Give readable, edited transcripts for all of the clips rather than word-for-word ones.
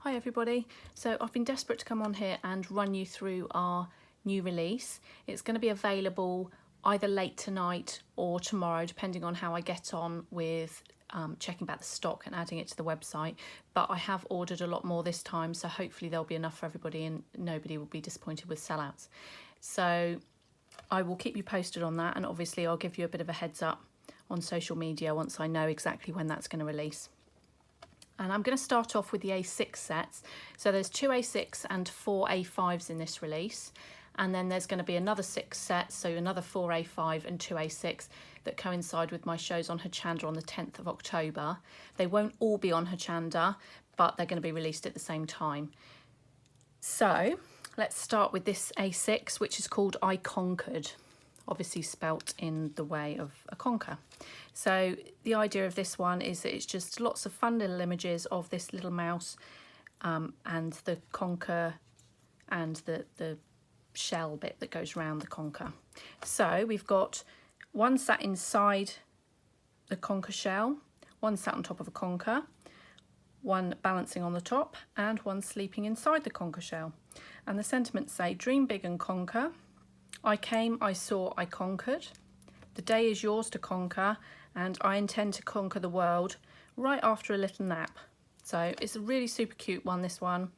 Hi everybody, so I've been desperate to come on here and run you through our new release. It's going to be available either late tonight or tomorrow, depending on how I get on with checking back the stock and adding it to the website. But I have ordered a lot more this time, so hopefully there'll be enough for everybody and nobody will be disappointed with sellouts. So I will keep you posted on that, and obviously I'll give you a bit of a heads up on social media once I know exactly when that's going to release. And I'm going to start off with the A6 sets. So there's 2 A6 and 4 A5s in this release. And then there's going to be another 6 sets, so another 4 A5 and 2 A6 that coincide with my shows on Hochanda on the 10th of October. They won't all be on Hochanda, but they're going to be released at the same time. So let's start with this A6, which is called I Conkered, obviously spelt in the way of a conker. So the idea of this one is that it's just lots of fun little images of this little mouse and the conker and the shell bit that goes around the conker. So we've got one sat inside the conker shell, one sat on top of a conker, one balancing on the top, and one sleeping inside the conker shell. And the sentiments say, dream big and conquer. I came, I saw, I conquered. The day is yours to conquer, and I intend to conquer the world right after a little nap. So it's a really super cute one, this one.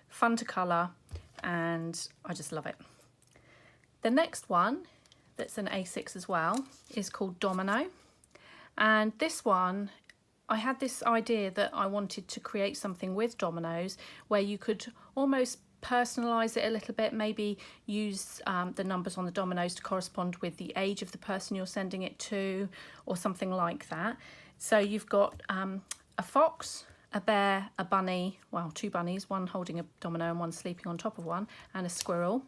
Fun to colour, and I just love it. The next one, that's an A6 as well, is called Domino. And this one, I had this idea that I wanted to create something with dominoes where you could almost personalize it a little bit, maybe use the numbers on the dominoes to correspond with the age of the person you're sending it to, or something like that. So you've got a fox, a bear, a bunny, well, 2 bunnies, one holding a domino and one sleeping on top of one, and a squirrel.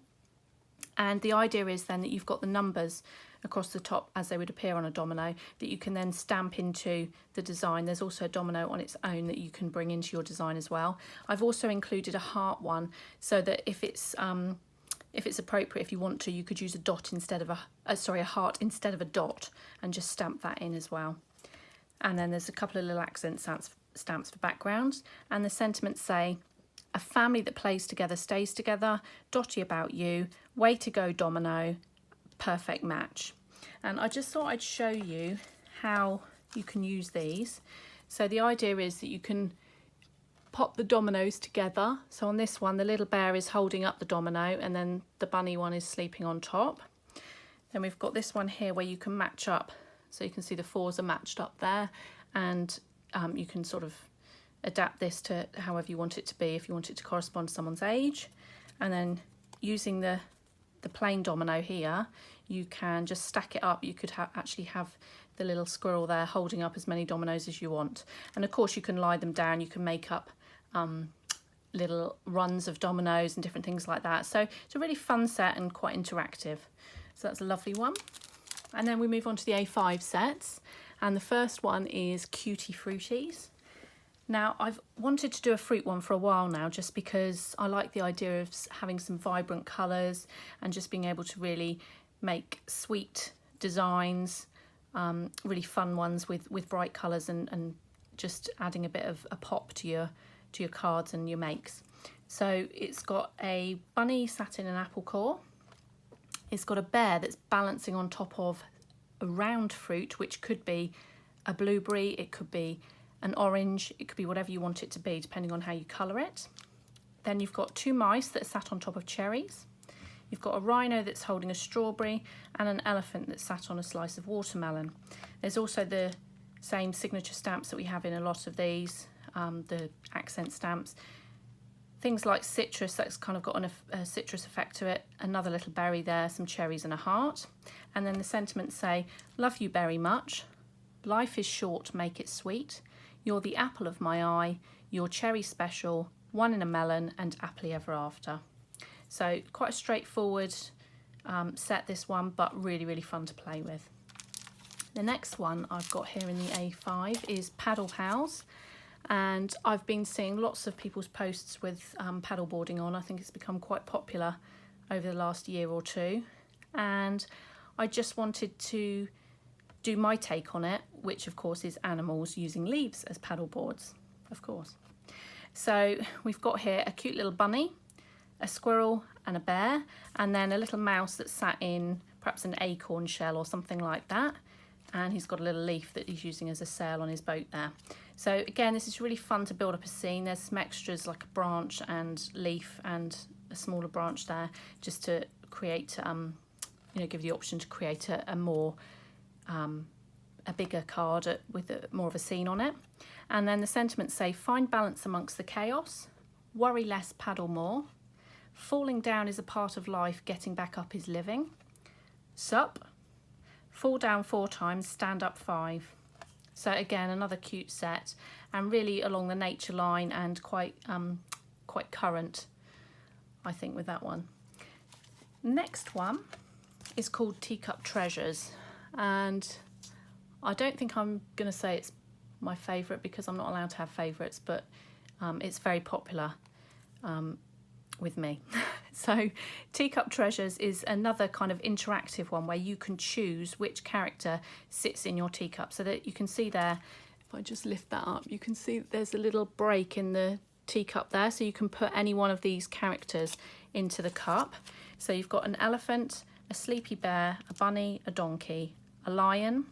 And the idea is then that you've got the numbers across the top as they would appear on a domino that you can then stamp into the design. There's also a domino on its own that you can bring into your design as well. I've also included a heart one so that if it's appropriate, if you want to, you could use a dot instead of a heart instead of a dot, and just stamp that in as well. And then there's a couple of little accent stamps for backgrounds, and the sentiments say, a family that plays together stays together, dotty about you, way to go domino, perfect match. And I just thought I'd show you how you can use these. So the idea is that you can pop the dominoes together. So on this one, the little bear is holding up the domino and then the bunny one is sleeping on top. Then we've got this one here where you can match up. So you can see the 4s are matched up there, and you can sort of adapt this to however you want it to be, if you want it to correspond to someone's age. And then using the plain domino here, you can just stack it up. You could actually have the little squirrel there holding up as many dominoes as you want. And of course you can lie them down, you can make up little runs of dominoes and different things like that. So it's a really fun set and quite interactive. So that's a lovely one. And then we move on to the A5 sets, and the first one is Cutie Fruities. Now, I've wanted to do a fruit one for a while now, just because I like the idea of having some vibrant colours and just being able to really make sweet designs, really fun ones with bright colours, and just adding a bit of a pop to your cards and your makes. So it's got a bunny sat in an apple core. It's got a bear that's balancing on top of a round fruit, which could be a blueberry, it could be an orange, it could be whatever you want it to be, depending on how you colour it. Then you've got 2 mice that are sat on top of cherries. You've got a rhino that's holding a strawberry, and an elephant that's sat on a slice of watermelon. There's also the same signature stamps that we have in a lot of these, the accent stamps. Things like citrus, that's kind of got a citrus effect to it. Another little berry there, some cherries and a heart. And then the sentiments say, love you very much. Life is short, make it sweet. You're the apple of my eye, you're cherry special, one in a melon, and happily ever after. So quite a straightforward set, this one, but really, really fun to play with. The next one I've got here in the A5 is Paddle Pals. And I've been seeing lots of people's posts with paddle boarding on. I think it's become quite popular over the last year or two. And I just wanted to do my take on it, which of course is animals using leaves as paddle boards, of course. So we've got here a cute little bunny, a squirrel and a bear, and then a little mouse that's sat in perhaps an acorn shell or something like that. And he's got a little leaf that he's using as a sail on his boat there. So again, this is really fun to build up a scene. There's some extras like a branch and leaf and a smaller branch there, just to create, you know, give you the option to create a more, a bigger card with more of a scene on it. And then the sentiments say, find balance amongst the chaos, worry less, paddle more, falling down is a part of life, getting back up is living, sup, fall down 4 times, stand up 5. So again, another cute set, and really along the nature line, and quite current, I think, with that one. Next one is called Teacup Treasures, and I don't think I'm going to say it's my favourite because I'm not allowed to have favourites, but it's very popular with me. So Teacup Treasures is another kind of interactive one where you can choose which character sits in your teacup. So that you can see there, if I just lift that up, you can see there's a little break in the teacup there, so you can put any one of these characters into the cup. So you've got an elephant, a sleepy bear, a bunny, a donkey, a lion,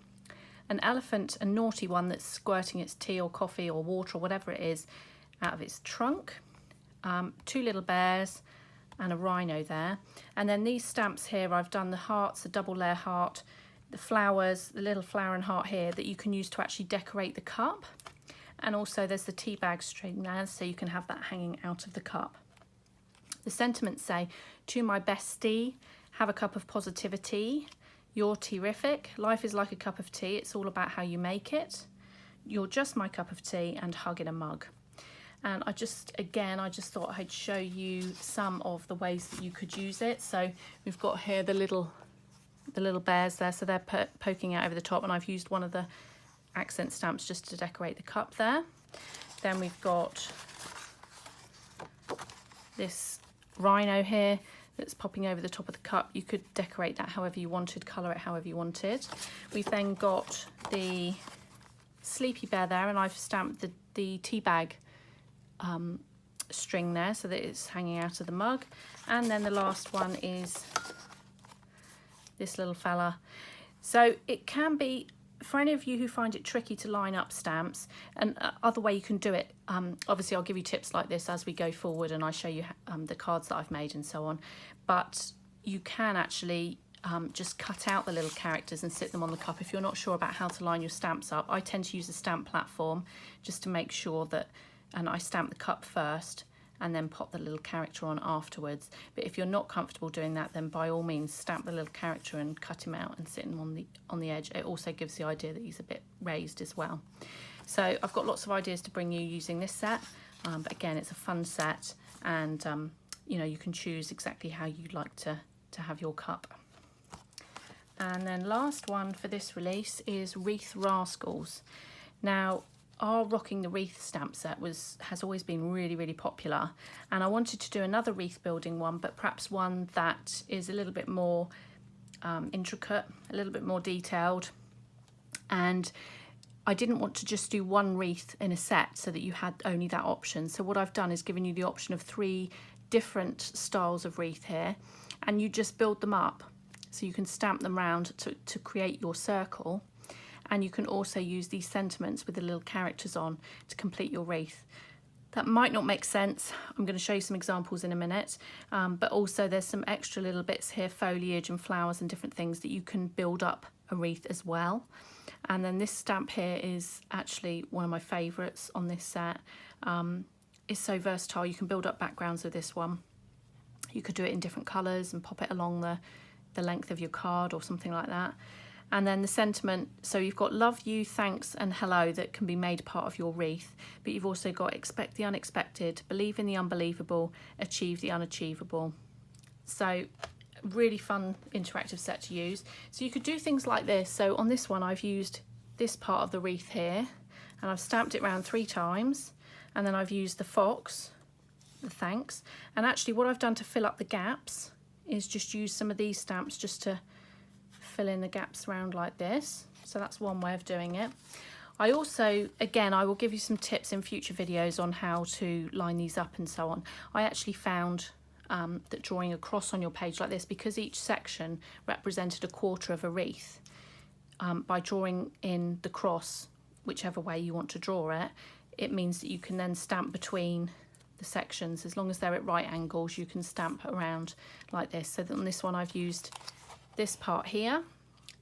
an elephant, a naughty one that's squirting its tea or coffee or water or whatever it is out of its trunk, 2 little bears, and a rhino there. And then these stamps here, I've done the hearts, the double layer heart, the flowers, the little flower and heart here that you can use to actually decorate the cup. And also there's the tea bag string there, so you can have that hanging out of the cup. The sentiments say, to my bestie, have a cup of positivity, you're terrific, life is like a cup of tea, it's all about how you make it, you're just my cup of tea, and hug in a mug. And I just thought I'd show you some of the ways that you could use it. So we've got here the little bears there, so they're poking out over the top, and I've used one of the accent stamps just to decorate the cup there. Then we've got this rhino here that's popping over the top of the cup. You could decorate that however you wanted, colour it however you wanted. We've then got the sleepy bear there, and I've stamped the tea bag string there so that it's hanging out of the mug. And then the last one is this little fella. So it can be, for any of you who find it tricky to line up stamps, and other way you can do it, obviously I'll give you tips like this as we go forward, and I show you the cards that I've made and so on, but you can actually just cut out the little characters and sit them on the cup if you're not sure about how to line your stamps up. I tend to use a stamp platform just to make sure that, and I stamp the cup first and then pop the little character on afterwards. But if you're not comfortable doing that, then by all means stamp the little character and cut him out and sit him on the edge. It also gives the idea that he's a bit raised as well. So I've got lots of ideas to bring you using this set, but again, it's a fun set, and you know, you can choose exactly how you'd like to have your cup. And then last one for this release is Wreath Rascals. Now, our Rocking the Wreath stamp set has always been really, really popular, and I wanted to do another wreath building one, but perhaps one that is a little bit more intricate, a little bit more detailed, and I didn't want to just do one wreath in a set so that you had only that option. So what I've done is given you the option of 3 different styles of wreath here, and you just build them up. So you can stamp them round to create your circle. And you can also use these sentiments with the little characters on to complete your wreath. That might not make sense. I'm going to show you some examples in a minute, but also there's some extra little bits here, foliage and flowers and different things that you can build up a wreath as well. And then this stamp here is actually one of my favourites on this set. It's so versatile. You can build up backgrounds with this one. You could do it in different colours and pop it along the length of your card or something like that. And then the sentiment, so you've got love you, thanks and hello that can be made part of your wreath, but you've also got expect the unexpected, believe in the unbelievable, achieve the unachievable. So really fun interactive set to use. So you could do things like this. So on this one I've used this part of the wreath here, and I've stamped it around 3 times, and then I've used the fox, the thanks, and actually what I've done to fill up the gaps is just use some of these stamps just to fill in the gaps around like this. So that's one way of doing it. I also, again, I will give you some tips in future videos on how to line these up and so on. I actually found that drawing a cross on your page like this, because each section represented a quarter of a wreath, by drawing in the cross, whichever way you want to draw it, it means that you can then stamp between the sections. As long as they're at right angles, you can stamp around like this. So on this one I've used this part here,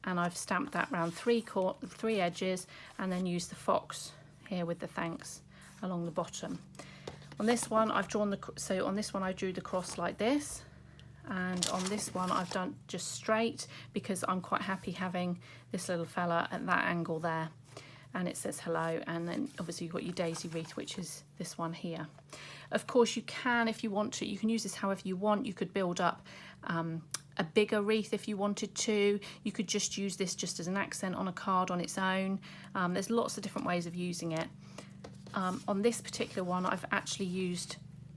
and I've stamped that around three edges, and then used the fox here with the thanks along the bottom. On this one I've drawn on this one I drew the cross like this, and on this one I've done just straight, because I'm quite happy having this little fella at that angle there, and it says hello. And then obviously you've got your daisy wreath, which is this one here. Of course you can, if you want to, you can use this however you want. You could build up a bigger wreath if you wanted to. You could just use this just as an accent on a card on its own. There's lots of different ways of using it. On this particular one I've actually used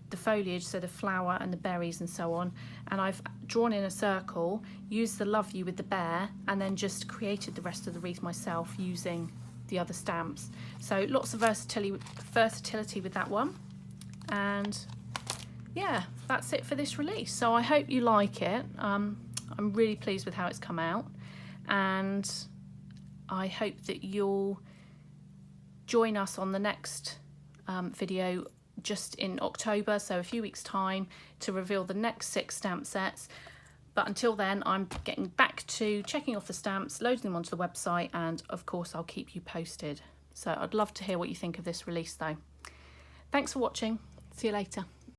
the foliage, so the flower and the berries and so on, and I've drawn in a circle, used the love you with the bear, and then just created the rest of the wreath myself using the other stamps. So lots of versatility with that one. And yeah, that's it for this release. So I hope you like it. I'm really pleased with how it's come out, and I hope that you'll join us on the next video just in October, so a few weeks time, to reveal the next 6 stamp sets. But until then, I'm getting back to checking off the stamps, loading them onto the website, and of course I'll keep you posted. So I'd love to hear what you think of this release though. Thanks for watching. See you later.